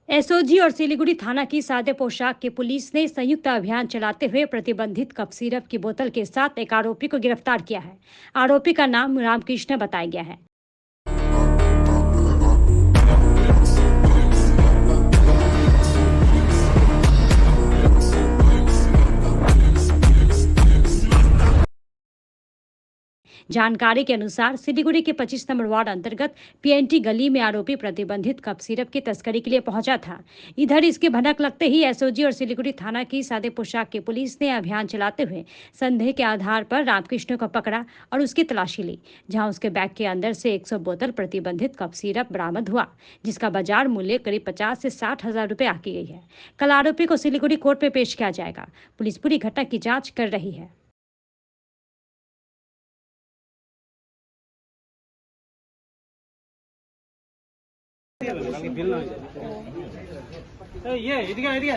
SOG और सिलीगुड़ी थाना की सादे पोशाक की पुलिस ने संयुक्त अभियान चलाते हुए प्रतिबंधित कफ सिरप की बोतल के साथ एक आरोपी को गिरफ्तार किया है। आरोपी का नाम रामकृष्ण बताया गया है। जानकारी के अनुसार सिलीगुड़ी के 25 नंबर वार्ड अंतर्गत पीएनटी गली में आरोपी प्रतिबंधित कफ सिरप की तस्करी के लिए पहुंचा था। इधर इसकी भनक लगते ही एसओजी और सिलीगुड़ी थाना की सादे पोशाक की पुलिस ने अभियान चलाते हुए संदेह के आधार पर रामकृष्ण को पकड़ा और उसकी तलाशी ली, जहां उसके बैग के अंदर से 100 बोतल प्रतिबंधित कफ सिरप बरामद हुआ, जिसका बाजार मूल्य करीब 50 से 60 हजार रुपये आकी गई है। कल आरोपी को सिलीगुड़ी कोर्ट में पेश किया जाएगा। पुलिस पूरी घटना की जाँच कर रही है। ये इदिगा इदिगा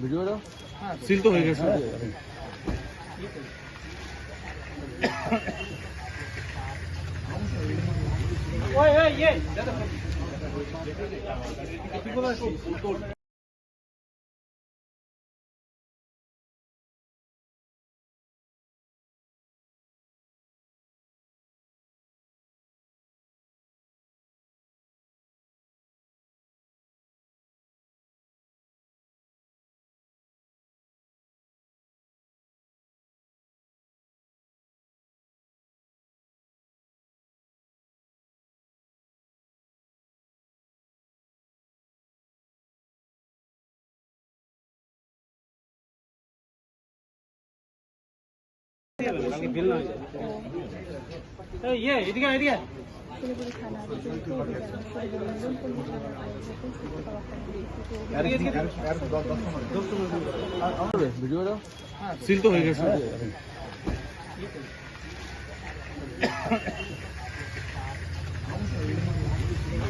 ভিডিওটা সিল তো হয়ে গেছে। ओए ओए ये ये इदिगा इदिगा ভিডিওটা সিল তো হয়ে গেছে।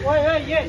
ओए ओए ये